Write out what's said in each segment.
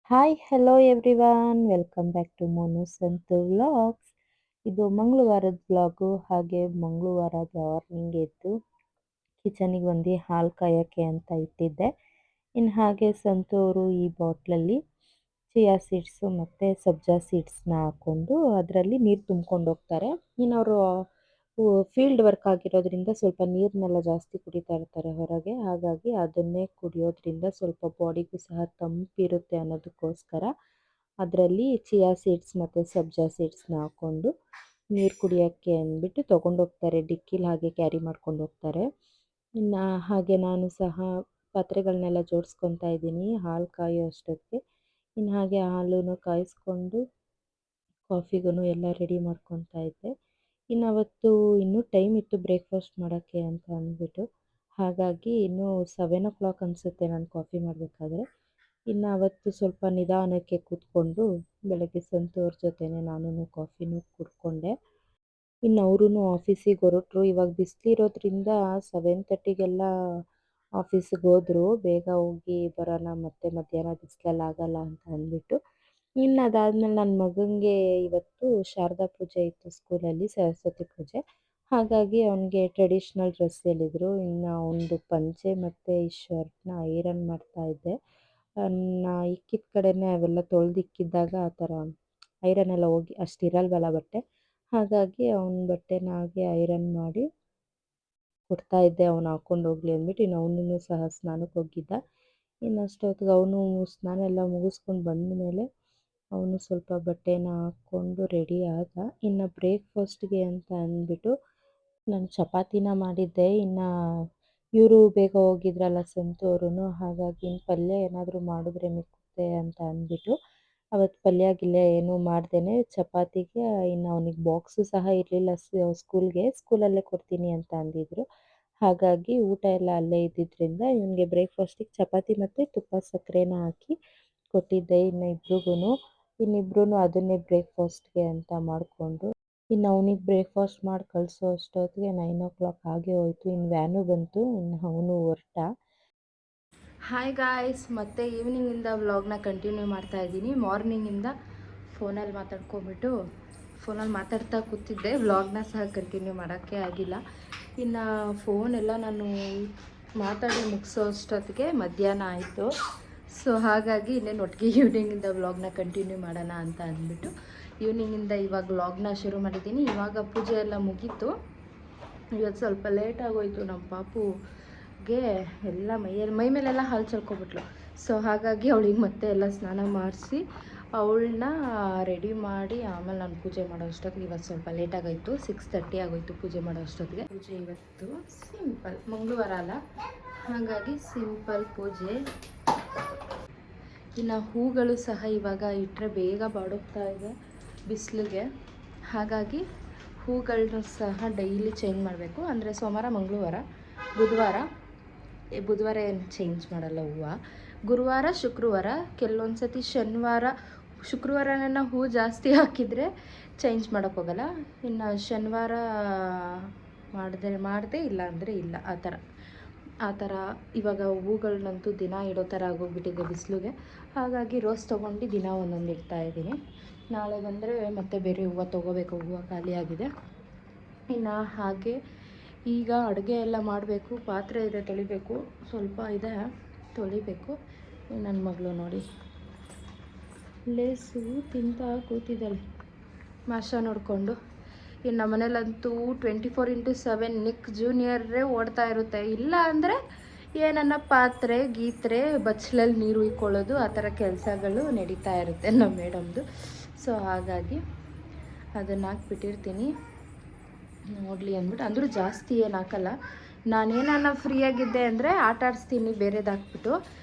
Hi hello everyone welcome back to Monu Santu vlogs. ಇದು ಮಂಗಳವಾರದ vlog. ಹಾಗೆ ಮಂಗಳವಾರದ ಮಾರ್ನಿಂಗ್ ಎದ್ದು ಕಿಚನಿಗೆ ಬಂದು ಹಾಲು ಕಾಯೋಕ್ಕೆ ಅಂತ ಇಟ್ಟಿದ್ದೆ. ಇನ್ನು ಹಾಗೆ ಸಂತು ಅವರು ಈ ಬಾಟ್ಲಲ್ಲಿ ಚಿಯಾ ಸೀಡ್ಸು ಮತ್ತು ಸಬ್ಜಾ ಸೀಡ್ಸ್ನ ಹಾಕ್ಕೊಂಡು ಅದರಲ್ಲಿ ನೀರು ತುಂಬ್ಕೊಂಡು ಹೋಗ್ತಾರೆ. ಇನ್ನು ಅವರು ಫೀಲ್ಡ್ ವರ್ಕ್ ಆಗಿರೋದ್ರಿಂದ ಸ್ವಲ್ಪ ನೀರನ್ನೆಲ್ಲ ಜಾಸ್ತಿ ಕುಡಿತಾ ಇರ್ತಾರೆ ಹೊರಗೆ. ಹಾಗಾಗಿ ಅದನ್ನೇ ಕುಡಿಯೋದ್ರಿಂದ ಸ್ವಲ್ಪ ಬಾಡಿಗೂ ಸಹ ತಂಪಿರುತ್ತೆ ಅನ್ನೋದಕ್ಕೋಸ್ಕರ ಅದರಲ್ಲಿ ಚಿಯಾ ಸೀಡ್ಸ್ ಮತ್ತು ಸಬ್ಜಾ ಸೀಡ್ಸ್ನ ಹಾಕ್ಕೊಂಡು ನೀರು ಕುಡಿಯೋಕ್ಕೆ ಅಂದ್ಬಿಟ್ಟು ತೊಗೊಂಡೋಗ್ತಾರೆ. ಡಿಕ್ಕಿಲಿ ಹಾಗೆ ಕ್ಯಾರಿ ಮಾಡ್ಕೊಂಡು ಹೋಗ್ತಾರೆ. ಇನ್ನು ಹಾಗೆ ನಾನು ಸಹ ಪಾತ್ರೆಗಳನ್ನೆಲ್ಲ ಜೋಡಿಸ್ಕೊತಾ ಇದ್ದೀನಿ ಹಾಲು ಕಾಯೋ ಅಷ್ಟೊತ್ತಿಗೆ. ಇನ್ನು ಹಾಗೆ ಹಾಲನ್ನು ಕಾಯಿಸ್ಕೊಂಡು ಕಾಫಿಗೂ ಎಲ್ಲ ರೆಡಿ ಮಾಡ್ಕೊತಾ ಇದ್ದೆ. ಇನ್ನು ಅವತ್ತು ಇನ್ನೂ ಟೈಮ್ ಇತ್ತು ಬ್ರೇಕ್ಫಾಸ್ಟ್ ಮಾಡೋಕ್ಕೆ ಅಂತ ಅಂದ್ಬಿಟ್ಟು. ಹಾಗಾಗಿ ಇನ್ನೂ 7 o'clock ಅನಿಸುತ್ತೆ ನಾನು ಕಾಫಿ ಮಾಡಬೇಕಾದ್ರೆ. ಇನ್ನು ಅವತ್ತು ಸ್ವಲ್ಪ ನಿಧಾನಕ್ಕೆ ಕೂತ್ಕೊಂಡು ಬೆಳಗ್ಗೆ ಸಂತೂರ್ ಜೊತೆನೇ ನಾನು ಕಾಫಿನೂ ಕುಡ್ಕೊಂಡೆ. ಇನ್ನು ಅವರೂ ಆಫೀಸಿಗೆ ಹೊರಟರು. ಇವಾಗ ಬಿಸಿಲಿರೋದ್ರಿಂದ 7:30ಗೆಲ್ಲ ಆಫೀಸಿಗೆ ಹೋದರು. ಬೇಗ ಹೋಗಿ ಬರೋಣ, ಮತ್ತೆ ಮಧ್ಯಾಹ್ನ ಬಿಸಿಲಲ್ಲಿ ಆಗಲ್ಲ ಅಂತ ಅಂದ್ಬಿಟ್ಟು. ಇನ್ನು ಅದಾದಮೇಲೆ ನನ್ನ ಮಗನಿಗೆ ಇವತ್ತು ಶಾರದಾ ಪೂಜೆ ಇತ್ತು ಸ್ಕೂಲಲ್ಲಿ, ಸರಸ್ವತಿ ಪೂಜೆ. ಹಾಗಾಗಿ ಅವನಿಗೆ ಟ್ರೆಡಿಷ್ನಲ್ ಡ್ರೆಸ್ ಹೇಳಿದರು. ಇನ್ನು ಅವನದು ಪಂಚೆ ಮತ್ತು ಈ ಶರ್ಟ್ನ ಐರನ್ ಮಾಡ್ತಾಯಿದ್ದೆ. ಇಕ್ಕಿದ ಕಡೆನೇ ಅವೆಲ್ಲ ತೊಳೆದಿಕ್ಕಿದ್ದಾಗ ಆ ಥರ ಐರನ್ ಎಲ್ಲ ಹೋಗಿ ಅಷ್ಟಿರಲ್ವಲ್ಲ ಬಟ್ಟೆ. ಹಾಗಾಗಿ ಅವನ ಬಟ್ಟೆನ ಹಾಗೆ ಐರನ್ ಮಾಡಿ ಕೊಡ್ತಾಯಿದ್ದೆ, ಅವನು ಹಾಕ್ಕೊಂಡು ಹೋಗಲಿ ಅಂದ್ಬಿಟ್ಟು. ಇನ್ನು ಅವನೂ ಸಹ ಸ್ನಾನಕ್ಕೆ ಹೋಗಿದ್ದ. ಇನ್ನು ಅಷ್ಟೊತ್ತಿಗೆ ಅವನು ಸ್ನಾನ ಎಲ್ಲ ಮುಗಿಸ್ಕೊಂಡು ಬಂದ ಮೇಲೆ ಅವನು ಸ್ವಲ್ಪ ಬಟ್ಟೆನ ಹಾಕ್ಕೊಂಡು ರೆಡಿ ಆದ. ಇನ್ನು ಬ್ರೇಕ್ಫಾಸ್ಟ್ಗೆ ಅಂತ ಅಂದ್ಬಿಟ್ಟು ನಾನು ಚಪಾತಿನ ಮಾಡಿದ್ದೆ. ಇನ್ನು ಇವರು ಬೇಗ ಹೋಗಿದ್ರಲ್ಲ ಸಂತು ಅವರು. ಹಾಗಾಗಿ ಇನ್ನು ಪಲ್ಯ ಏನಾದರೂ ಮಾಡಿದ್ರೆ ಮಿಕ್ಕುತ್ತೆ ಅಂತ ಅಂದ್ಬಿಟ್ಟು ಅವತ್ತು ಪಲ್ಯ ಗಿಲ್ಯ ಏನೂ ಮಾಡ್ದೇ ಚಪಾತಿಗೆ. ಇನ್ನು ಅವನಿಗೆ ಬಾಕ್ಸು ಸಹ ಇರಲಿಲ್ಲ ಸ್ಕೂಲಲ್ಲೇ ಕೊಡ್ತೀನಿ ಅಂತ ಅಂದಿದ್ರು. ಹಾಗಾಗಿ ಊಟ ಎಲ್ಲ ಅಲ್ಲೇ ಇದ್ದಿದ್ದರಿಂದ ಇವನಿಗೆ ಬ್ರೇಕ್ಫಾಸ್ಟಿಗೆ ಚಪಾತಿ ಮತ್ತು ತುಪ್ಪ ಸಕ್ಕರೆನ ಹಾಕಿ ಕೊಟ್ಟಿದ್ದೆ ಇನ್ನಿಬ್ರೂ ಅದನ್ನೇ ಬ್ರೇಕ್ಫಾಸ್ಟ್ಗೆ ಅಂತ ಮಾಡಿಕೊಂಡು. ಇನ್ನು ಅವನಿಗೆ ಬ್ರೇಕ್ಫಾಸ್ಟ್ ಮಾಡಿ ಕಳಿಸೋ ಅಷ್ಟೊತ್ತಿಗೆ 9 o'clock ಆಗೇ ಹೋಯಿತು. ಇನ್ನು ವ್ಯಾನು ಬಂತು, ಇನ್ನು ಅವನು ಹೊರಟ. ಹಾಯ್ ಗಾಯ್ಸ್, ಮತ್ತೆ ಈವ್ನಿಂಗಿಂದ ವ್ಲಾಗ್ನ ಕಂಟಿನ್ಯೂ ಮಾಡ್ತಾ ಇದ್ದೀನಿ. ಮಾರ್ನಿಂಗಿಂದ ಫೋನಲ್ಲಿ ಮಾತಾಡ್ತಾ ಕೂತಿದ್ದೆ. ವ್ಲಾಗ್ನ ಸಹ ಕಂಟಿನ್ಯೂ ಮಾಡೋಕ್ಕೆ ಆಗಿಲ್ಲ. ಇನ್ನು ಫೋನೆಲ್ಲ ನಾನು ಮಾತಾಡಿ ಮುಗಿಸೋ ಅಷ್ಟೊತ್ತಿಗೆ ಮಧ್ಯಾಹ್ನ ಆಯಿತು. ಸೊ ಹಾಗಾಗಿ ಇನ್ನೇನು ಒಟ್ಟಿಗೆ ಈವ್ನಿಂಗಿಂದ ವ್ಲಾಗ್ನ ಕಂಟಿನ್ಯೂ ಮಾಡೋಣ ಅಂತ ಅಂದ್ಬಿಟ್ಟು ಈವ್ನಿಂಗಿಂದ ಇವಾಗ ವ್ಲಾಗ್ನ ಶುರು ಮಾಡಿದ್ದೀನಿ. ಇವಾಗ ಪೂಜೆ ಎಲ್ಲ ಮುಗೀತು. ಇವತ್ತು ಸ್ವಲ್ಪ ಲೇಟ್ ಆಗೋಯಿತು. ನಮ್ಮ ಪಾಪುಗೆ ಎಲ್ಲ ಮೈ ಮೇಲೆಲ್ಲ ಹಾಲು ಚಲ್ಕೊಬಿಟ್ಲು. ಸೊ ಹಾಗಾಗಿ ಅವಳಿಗೆ ಮತ್ತೆ ಎಲ್ಲ ಸ್ನಾನ ಮಾಡಿಸಿ ಅವಳನ್ನ ರೆಡಿ ಮಾಡಿ ಆಮೇಲೆ ನಾನು ಪೂಜೆ ಮಾಡೋ ಅಷ್ಟೊತ್ತಿಗೆ ಇವತ್ತು ಸ್ವಲ್ಪ ಲೇಟಾಗೋಯಿತು. 6:30 ಆಗೋಯಿತು ಪೂಜೆ ಮಾಡೋ ಅಷ್ಟೊತ್ತಿಗೆ. ಪೂಜೆ ಇವತ್ತು ಸಿಂಪಲ್, ಮಂಗಳವಾರ ಅಲ್ಲ, ಹಾಗಾಗಿ ಸಿಂಪಲ್ ಪೂಜೆ. ಇನ್ನು ಹೂಗಳು ಸಹ ಇವಾಗ ಇಟ್ಟರೆ ಬೇಗ ಬಾಡೋಗ್ತಾ ಇದೆ ಬಿಸಿಲಿಗೆ. ಹಾಗಾಗಿ ಹೂಗಳನ್ನೂ ಸಹ ಡೈಲಿ ಚೇಂಜ್ ಮಾಡಬೇಕು. ಅಂದರೆ ಸೋಮವಾರ, ಮಂಗಳವಾರ, ಬುಧವಾರ ಏನು ಚೇಂಜ್ ಮಾಡಲ್ಲ ಹೂವು. ಗುರುವಾರ, ಶುಕ್ರವಾರ, ಕೆಲವೊಂದು ಸತಿ ಶನಿವಾರ, ಶುಕ್ರವಾರನ ಹೂ ಜಾಸ್ತಿ ಹಾಕಿದರೆ ಚೇಂಜ್ ಮಾಡೋಕ್ಕೋಗಲ್ಲ. ಇನ್ನು ಶನಿವಾರ ಮಾಡಿದೆ ಇಲ್ಲ ಅಂದರೆ ಇಲ್ಲ, ಆ ಥರ ಇವಾಗ ಹೂಗಳನ್ನಂತೂ ದಿನ ಇಡೋ ಥರ ಆಗೋಗ್ಬಿಟ್ಟಿದೆ ಬಿಸಿಲಿಗೆ. ಹಾಗಾಗಿ ರೋಸ್ ತೊಗೊಂಡು ದಿನ ಒಂದೊಂದು ಇಡ್ತಾಯಿದ್ದೀನಿ. ನಾಳೆ ಬಂದರೆ ಮತ್ತೆ ಬೇರೆ ಹೂವು ತೊಗೋಬೇಕು, ಹೂವು ಖಾಲಿಯಾಗಿದೆ. ಇನ್ನು ಹಾಗೆ ಈಗ ಅಡುಗೆ ಎಲ್ಲ ಮಾಡಬೇಕು. ಪಾತ್ರೆ ಇದೆ ತೊಳಿಬೇಕು, ಸ್ವಲ್ಪ ಇದೆ ತೊಳಿಬೇಕು. ನನ್ನ ಮಗಳು ನೋಡಿ ಲೇಸು ತಿಂತ ಕೂತಿದ್ದಾಳೆ ಮಾಷ ನೋಡಿಕೊಂಡು. ಇನ್ನು ನಮ್ಮ ಮನೇಲಂತೂ 24/7 ನಿಕ್ ಜೂನಿಯರೇ ಓಡ್ತಾ ಇರುತ್ತೆ. ಇಲ್ಲ ಅಂದರೆ ಏನನ್ನ ಪಾತ್ರೆ ಬಚ್ಚಲಲ್ಲಿ ನೀರು ಇಕ್ಕೊಳ್ಳೋದು, ಆ ಥರ ಕೆಲಸಗಳು ನಡೀತಾ ಇರುತ್ತೆ ನಮ್ಮ ಮೇಡಮ್ದು. ಸೊ ಹಾಗಾಗಿ ಅದನ್ನು ಹಾಕ್ಬಿಟ್ಟಿರ್ತೀನಿ ನೋಡಲಿ ಅಂದ್ಬಿಟ್ಟು. ಅಂದರೂ ಜಾಸ್ತಿ ಏನು ಹಾಕಲ್ಲ. ನಾನೇನನ್ನ ಫ್ರೀಯಾಗಿದ್ದೆ ಅಂದರೆ ಆಟ ಆಡಿಸ್ತೀನಿ ಬೇರೆದು ಹಾಕ್ಬಿಟ್ಟು.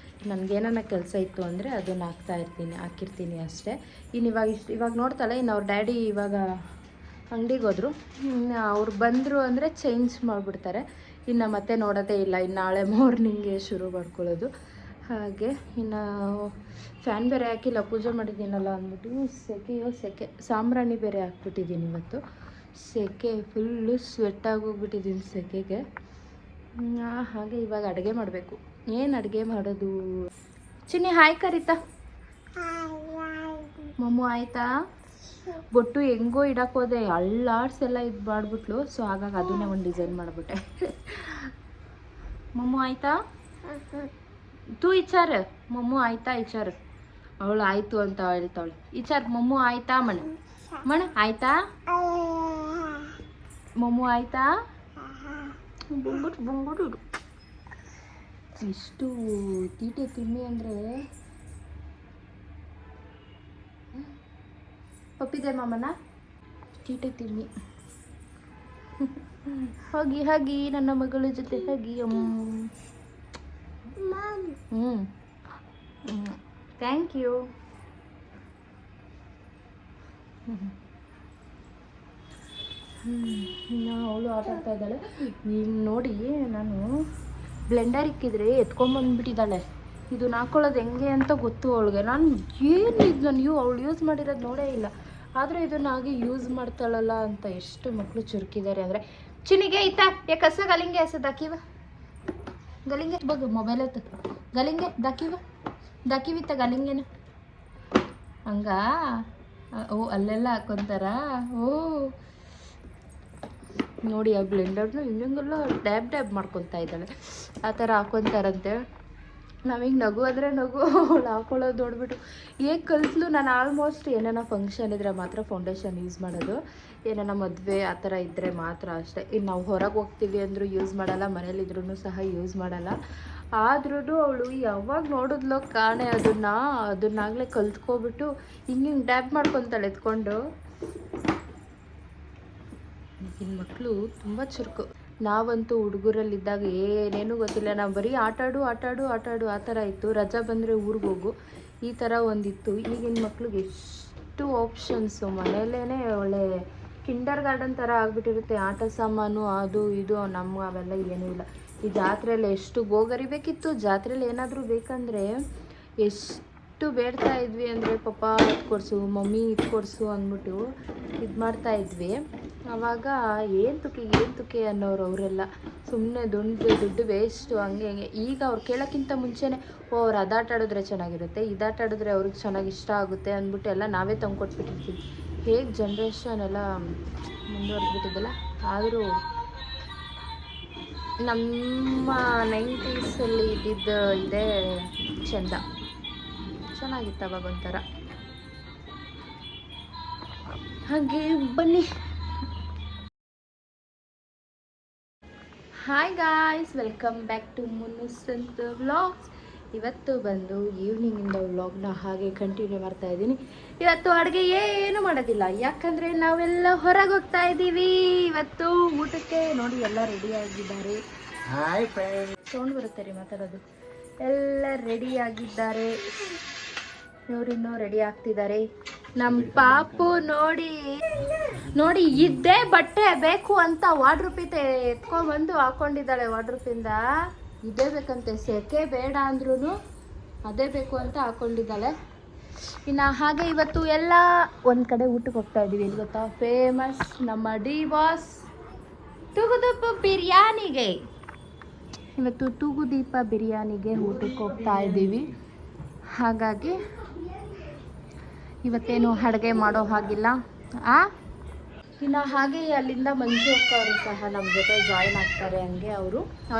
ನನಗೇನನ್ನ ಕೆಲಸ ಇತ್ತು ಅಂದರೆ ಅದನ್ನು ಹಾಕಿರ್ತೀನಿ ಅಷ್ಟೇ. ಇನ್ನು ಇವಾಗ ನೋಡ್ತಾಳೆ. ಇನ್ನು ಅವ್ರ ಡ್ಯಾಡಿ ಇವಾಗ ಅಂಗಡಿಗೆ ಹೋದರು. ಅವ್ರು ಬಂದರು ಅಂದರೆ ಚೇಂಜ್ ಮಾಡಿಬಿಡ್ತಾರೆ. ಇನ್ನು ಮತ್ತೆ ನೋಡೋದೇ ಇಲ್ಲ. ಇನ್ನು ನಾಳೆ ಮಾರ್ನಿಂಗೆ ಶುರು ಮಾಡ್ಕೊಳ್ಳೋದು. ಹಾಗೆ ಇನ್ನು ಫ್ಯಾನ್ ಬೇರೆ ಹಾಕಿಲ್ಲ, ಪೂಜೆ ಮಾಡಿದ್ದೀನಲ್ಲ ಅಂದ್ಬಿಟ್ಟು. ಸೆಕೆ ಸಾಂಬ್ರಾಣಿ ಬೇರೆ ಹಾಕ್ಬಿಟ್ಟಿದ್ದೀನಿ ಇವತ್ತು. ಸೆಕೆ ಫುಲ್ಲು ಸ್ವೆಟ್ಟಾಗೋಗ್ಬಿಟ್ಟಿದ್ದೀನಿ ಸೆಕೆಗೆ. ಹಾಗೆ ಇವಾಗ ಅಡುಗೆ ಮಾಡಬೇಕು. ಏನು ಅಡುಗೆ ಮಾಡೋದು? ಚಿನ್ನಿ ಹಾಯ್ ಕರಿತಾ ಮಮ್ಮು ಆಯ್ತಾ? ಬೊಟ್ಟು ಹೆಂಗೋ ಇಡಕ್ಕೆ ಹೋದೆ, ಅಳ್ಳಾಡ್ಸೆಲ್ಲ ಇದು ಮಾಡಿಬಿಟ್ಲು. ಸೊ ಹಾಗಾಗಿ ಅದನ್ನೇ ಒಂದು ಡಿಸೈನ್ ಮಾಡಿಬಿಟ್ಟೆ. ಮಮ್ಮು ಆಯ್ತಾ? ತೂ ಇಚಾರ ಮಮ್ಮು ಆಯ್ತಾ ಇಚಾರ. ಅವಳು ಆಯ್ತು ಅಂತ ಹೇಳ್ತಾವಳೆ. ಇಚಾರ ಮಮ್ಮು ಆಯ್ತಾ ಮಣ ಮಣ ಆಯ್ತಾ? ಮಮ್ಮು ಆಯ್ತಾ? ಬುಂಗುಡು ಇಷ್ಟು ತೀಟೆ ತಿಮ್ಮಿ ಅಂದರೆ ಒಪ್ಪಿದೆ ಮಾಮನ. ತೀಟೆ ತಿಮ್ಮಿ. ಹೋಗಿ ಹಾಗೆ ನನ್ನ ಮಗಳ ಜೊತೆ ಹೋಗಿ. Thank you. ಇನ್ನು ಅವಳು ಆಟ ಆಡ್ತಾ ಇದ್ದಾಳೆ. ಈಗ ನೋಡಿ, ನಾನು ಬ್ಲೆಂಡರ್ ಇಕ್ಕಿದ್ರೆ ಎತ್ಕೊಂಬಂದ್ಬಿಟ್ಟಿದ್ದಾಳೆ. ಇದನ್ನ ಹಾಕೊಳ್ಳೋದು ಹೆಂಗೆ ಅಂತ ಗೊತ್ತು ಅವಳಿಗೆ. ನಾನು ಅವಳು ಯೂಸ್ ಮಾಡಿರೋದು ನೋಡೇ ಇಲ್ಲ. ಆದರೆ ಇದನ್ನ ಹಾಗೆ ಯೂಸ್ ಮಾಡ್ತಾಳಲ್ಲ ಅಂತ ಎಷ್ಟು ಮಕ್ಕಳು ಚುರುಕಿದ್ದಾರೆ ಅಂದರೆ. ಚಿನಿಗೆ ಇತ್ತ ಯಾಕಸ ಗಲಿಂಗೆ ಎಸ ದಾಕಿವ ಗಲಿಂಗೆ ಬಗ್ಗ ಮೊಬೈಲ್ ಐತ ಗಲಿಂಗೆ ದಾಕಿವಿತ್ತ ಗಲಿಂಗೆನ ಹಂಗ. ಓ ಅಲ್ಲೆಲ್ಲ ಹಾಕೊಂತಾರ. ಓ ನೋಡಿ, ಆ ಬ್ಲೆಂಡರ್ನು ಹಿಂಗೆಲ್ಲ ಡ್ಯಾಬ್ ಮಾಡ್ಕೊತಾ ಇದ್ದಾಳೆ. ಆ ಥರ ಹಾಕೊತಾರಂತೆ. ನಾವೀಗ ನಗು ಅಂದರೆ ನಗು, ಅವಳು ಹಾಕೊಳ್ಳೋದು ನೋಡ್ಬಿಟ್ಟು ಹೇಗೆ ಕಲಿಸ್ಲು. ನಾನು ಆಲ್ಮೋಸ್ಟ್ ಏನಾರ ಫಂಕ್ಷನ್ ಇದ್ದರೆ ಮಾತ್ರ ಫೌಂಡೇಶನ್ ಯೂಸ್ ಮಾಡೋದು. ಏನಾರ ಮದುವೆ ಆ ಥರ ಇದ್ದರೆ ಮಾತ್ರ ಅಷ್ಟೇ. ಇನ್ನು ನಾವು ಹೊರಗೆ ಹೋಗ್ತೀವಿ ಅಂದರೂ ಯೂಸ್ ಮಾಡಲ್ಲ, ಮನೇಲಿದ್ರೂ ಸಹ ಯೂಸ್ ಮಾಡಲ್ಲ. ಆದ್ರೂ ಅವಳು ಯಾವಾಗ ನೋಡಿದ್ಲೋ ಕಾಣೆ ಅದನ್ನಾಗಲೇ ಕಲ್ತ್ಕೊಬಿಟ್ಟು ಹಿಂಗೆ ಡ್ಯಾಬ್ ಮಾಡ್ಕೊತಾಳೆ ಎತ್ಕೊಂಡು. ಈಗಿನ ಮಕ್ಕಳು ತುಂಬ ಚುರುಕು. ನಾವಂತೂ ಹುಡುಗರಲ್ಲಿದ್ದಾಗ ಏನೇನು ಗೊತ್ತಿಲ್ಲ. ನಾವು ಬರೀ ಆಟಾಡು ಆ ಥರ ಇತ್ತು. ರಜಾ ಬಂದರೆ ಊರಿಗೆ ಹೋಗು ಈ ಥರ ಒಂದಿತ್ತು. ಈಗಿನ ಮಕ್ಳಿಗೆ ಎಷ್ಟು ಆಪ್ಷನ್ಸು. ಮನೆಯಲ್ಲೇ ಒಳ್ಳೆ ಕಿಂಡರ್ ಗಾರ್ಡನ್ ಥರ ಆಗಿಬಿಟ್ಟಿರುತ್ತೆ. ಆಟ ಸಾಮಾನು ಅದು ಇದು. ನಮ್ಮ ಅವೆಲ್ಲ ಏನೂ ಇಲ್ಲ. ಈ ಜಾತ್ರೆಯಲ್ಲಿ ಎಷ್ಟು ಗೋಗರಿಬೇಕಿತ್ತು. ಜಾತ್ರೆಯಲ್ಲಿ ಏನಾದರೂ ಬೇಕಂದರೆ ಎಷ್ಟು ಬೇಡ್ತಾ ಇದ್ವಿ ಅಂದರೆ, ಪಾಪ ಇದು ಕೊಡಿಸು ಮಮ್ಮಿ ಇದು ಕೊಡಿಸು ಅಂದ್ಬಿಟ್ಟು ಇದು ಮಾಡ್ತಾಯಿದ್ವಿ. ಆವಾಗ ಏನು ತುಕ್ಕೆ ಅನ್ನೋರು ಅವರೆಲ್ಲ. ಸುಮ್ಮನೆ ದುಡ್ಡು ವೇಸ್ಟು ಹಂಗೆ ಈಗ ಅವ್ರು ಕೇಳೋಕ್ಕಿಂತ ಮುಂಚೆನೇ ಅವ್ರು ಅದಾಟ ಆಡಿದ್ರೆ ಚೆನ್ನಾಗಿರುತ್ತೆ, ಇದಾಟ ಆಡಿದ್ರೆ ಅವ್ರಿಗೆ ಚೆನ್ನಾಗಿ ಇಷ್ಟ ಆಗುತ್ತೆ ಅಂದ್ಬಿಟ್ಟು ಎಲ್ಲ ನಾವೇ ತಂದ್ಕೊಟ್ಬಿಟ್ಟಿರ್ತೀವಿ. ಹೇಗೆ ಜನ್ರೇಷನ್ ಎಲ್ಲ ಮುಂದುವರೆದ್ಬಿಟ್ಟಿದ್ದಲ್ಲ. ಆದರೂ ನಮ್ಮ 90ಸಲ್ಲಿ ಇದ್ದಿದ್ದು ಇದೇ ಚೆಂದ, ಚೆನ್ನಾಗಿತ್ತು ಅವಾಗ ಒಂಥರ. ಹಾಗೆ ಬನ್ನಿ. Hi guys, welcome back to ಮುನ್ನುಸಂತು ವ್ಲಾಗ್ಸ್. ಇವತ್ತು ಬಂದು ಈವ್ನಿಂಗಿಂದ ವ್ಲಾಗ್ನ ಹಾಗೆ ಕಂಟಿನ್ಯೂ ಮಾಡ್ತಾ ಇದ್ದೀನಿ. ಇವತ್ತು ಅಡುಗೆ ಏನು ಮಾಡೋದಿಲ್ಲ, ಯಾಕಂದರೆ ನಾವೆಲ್ಲ ಹೊರಗೆ ಹೋಗ್ತಾ ಇದ್ದೀವಿ ಇವತ್ತು ಊಟಕ್ಕೆ. ನೋಡಿ ಎಲ್ಲ ರೆಡಿಯಾಗಿದ್ದಾರೆ. ಹಾಯ್ ಫ್ರೆಂಡ್, ಸೌಂಡ್ ಬರುತ್ತೆ ರೀ ಮಾತಾಡೋದು. ಎಲ್ಲ ರೆಡಿಯಾಗಿದ್ದಾರೆ. ಇವರಿನ್ನೂ ರೆಡಿ ಆಗ್ತಿದ್ದಾರೆ. ನಮ್ಮ ಪಾಪು ನೋಡಿ ಇದ್ದೇ ಬಟ್ಟೆ ಬೇಕು ಅಂತ ವಾರ್ಡ್ರೋಬಿಂದ ಎತ್ಕೊಂಡ್ಬಂದು ಹಾಕೊಂಡಿದ್ದಾಳೆ. ವಾರ್ಡ್ರೋಬಿಂದ ಇದೇ ಬೇಕಂತೆ, ಸೆಕೆ ಬೇಡ ಅಂದ್ರೂ ಅದೇ ಬೇಕು ಅಂತ ಹಾಕೊಂಡಿದ್ದಾಳೆ. ಇನ್ನು ಹಾಗೆ ಇವತ್ತು ಎಲ್ಲ ಒಂದು ಕಡೆ ಊಟಕ್ಕೆ ಹೋಗ್ತಾ ಇದ್ದೀವಿ. ಏನು ಗೊತ್ತಾ, ಫೇಮಸ್ ನಮ್ಮ ಡಿ ಬಾಸ್ ತೂಗುದೀಪ ಬಿರಿಯಾನಿಗೆ. ಇವತ್ತು ತೂಗುದೀಪ ಬಿರಿಯಾನಿಗೆ ಊಟಕ್ಕೆ ಹೋಗ್ತಾ ಇದ್ದೀವಿ. ಹಾಗಾಗಿ ಇವತ್ತೇನು ಅಡುಗೆ ಮಾಡೋ ಹಾಗಿಲ್ಲ. ಇನ್ನು ಹಾಗೆ ಅಲ್ಲಿಂದ ಮಂಜು ಅಕ್ಕ ಅವರು ಸಹ ನಮ್ಮ ಜೊತೆ ಜಾಯಿನ್ ಆಗ್ತಾರೆ. ಹಂಗೆ ಅವರು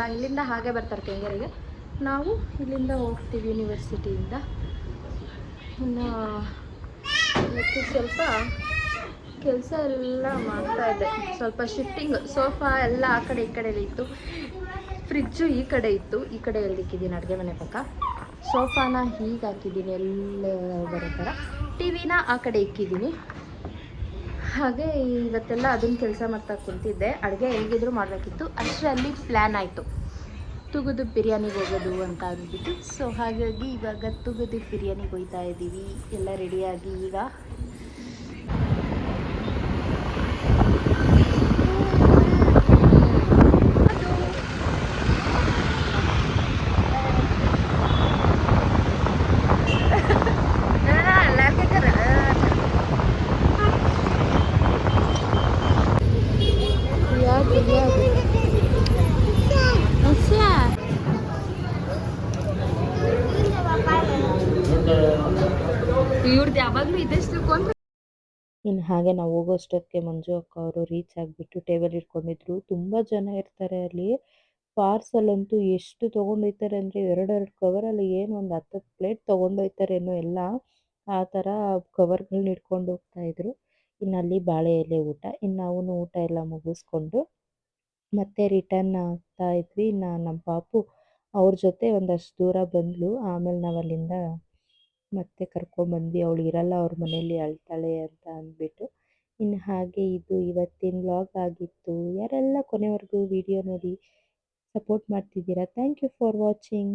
ಅಲ್ಲಿಂದ ಹಾಗೆ ಬರ್ತಾರೆ ಕೆಂಗೇರಿಗೆ. ನಾವು ಇಲ್ಲಿಂದ ಹೋಗ್ತೀವಿ ಯೂನಿವರ್ಸಿಟಿಯಿಂದ. ಇನ್ನು ಇವತ್ತು ಸ್ವಲ್ಪ ಕೆಲಸ ಎಲ್ಲ ಮಾಡ್ತಾಯಿದ್ದೆ. ಸ್ವಲ್ಪ ಶಿಫ್ಟಿಂಗ್, ಸೋಫಾ ಎಲ್ಲ ಆ ಕಡೆ ಈ ಕಡೆ ಇತ್ತು. ಫ್ರಿಜ್ಜು ಈ ಕಡೆ ಇತ್ತು, ಈ ಕಡೆ ಎಲ್ಲಿಕ್ಕಿದ್ದೀನಿ ಅಡುಗೆ ಮನೆ ಪಕ್ಕ. ಸೋಫಾನ ಹೀಗೆ ಹಾಕಿದ್ದೀನಿ ಎಲ್ಲ ಬರೋ ಥರ. ಟಿ ವಿನ ಆ ಕಡೆ ಇಕ್ಕಿದ್ದೀನಿ. ಹಾಗೆ ಇವತ್ತೆಲ್ಲ ಅದನ್ನು ಕೆಲಸ ಮಾಡ್ತಾ ಕುಂತಿದ್ದೆ. ಅಡುಗೆ ಹೇಗಿದ್ರು ಮಾಡಬೇಕಿತ್ತು. ಅಷ್ಟರಲ್ಲಿ ಪ್ಲ್ಯಾನ್ ಆಯಿತು ತೂಗುದೀಪ ಬಿರಿಯಾನಿಗೆ ಹೋಗೋದು ಅಂತ ಅಂದ್ಬಿಟ್ಟು. ಸೊ ಹಾಗಾಗಿ ಇವಾಗ ತೂಗುದೀಪ ಬಿರಿಯಾನಿಗೆ ಹೋಗ್ತಾ ಇದ್ದೀವಿ ಎಲ್ಲ ರೆಡಿಯಾಗಿ. ಈಗ ಇವ್ರದ್ದು ಯಾವಾಗಲೂ ಇದೆಷ್ಟು ತಿಳ್ಕೊಂಡ್ರೆ. ಇನ್ನು ಹಾಗೆ ನಾವು ಹೋಗೋಷ್ಟೊತ್ತಿಗೆ ಮಂಜು ಅಕ್ಕ ಅವರು ರೀಚ್ ಆಗಿಬಿಟ್ಟು ಟೇಬಲ್ ಇಟ್ಕೊಂಡಿದ್ರು. ತುಂಬ ಜನ ಇರ್ತಾರೆ ಅಲ್ಲಿ. ಪಾರ್ಸಲ್ ಅಂತೂ ಎಷ್ಟು ತೊಗೊಂಡೊಯ್ತಾರೆ ಅಂದರೆ ಎರಡೆರಡು ಕವರಲ್ಲಿ ಏನು ಒಂದು 10 ಪ್ಲೇಟ್ ತೊಗೊಂಡೊಯ್ತಾರೇನೋ ಎಲ್ಲ. ಆ ಥರ ಕವರ್ಗಳನ್ನ ಹಿಡ್ಕೊಂಡು ಹೋಗ್ತಾಯಿದ್ರು. ಇನ್ನು ಅಲ್ಲಿ ಬಾಳೆ ಎಲೆ ಊಟ. ಇನ್ನು ನಾವು ಊಟ ಎಲ್ಲ ಮುಗಿಸ್ಕೊಂಡು ಮತ್ತೆ ರಿಟರ್ನ್ ಆಗ್ತಾ ಇದ್ವಿ. ಇನ್ನು ನಮ್ಮ ಪಾಪು ಅವ್ರ ಜೊತೆ ಒಂದಷ್ಟು ದೂರ ಬಂದಳು. ಆಮೇಲೆ ನಾವು ಅಲ್ಲಿಂದ ಮತ್ತೆ ಕರ್ಕೊಂಬಂದ್ವಿ. ಅವಳು ಇರಲ್ಲ ಅವ್ರ ಮನೇಲಿ, ಅಳ್ತಾಳೆ ಅಂತ ಅಂದ್ಬಿಟ್ಟು. ಇನ್ನು ಹಾಗೆ ಇದು ಇವತ್ತಿನ ವ್ಲಾಗ್ ಆಗಿತ್ತು. ಯಾರೆಲ್ಲ ಕೊನೆವರೆಗೂ ವಿಡಿಯೋ ನೋಡಿ ಸಪೋರ್ಟ್ ಮಾಡ್ತಿದ್ದೀರಾ, ಥ್ಯಾಂಕ್ ಯು ಫಾರ್ ವಾಚಿಂಗ್.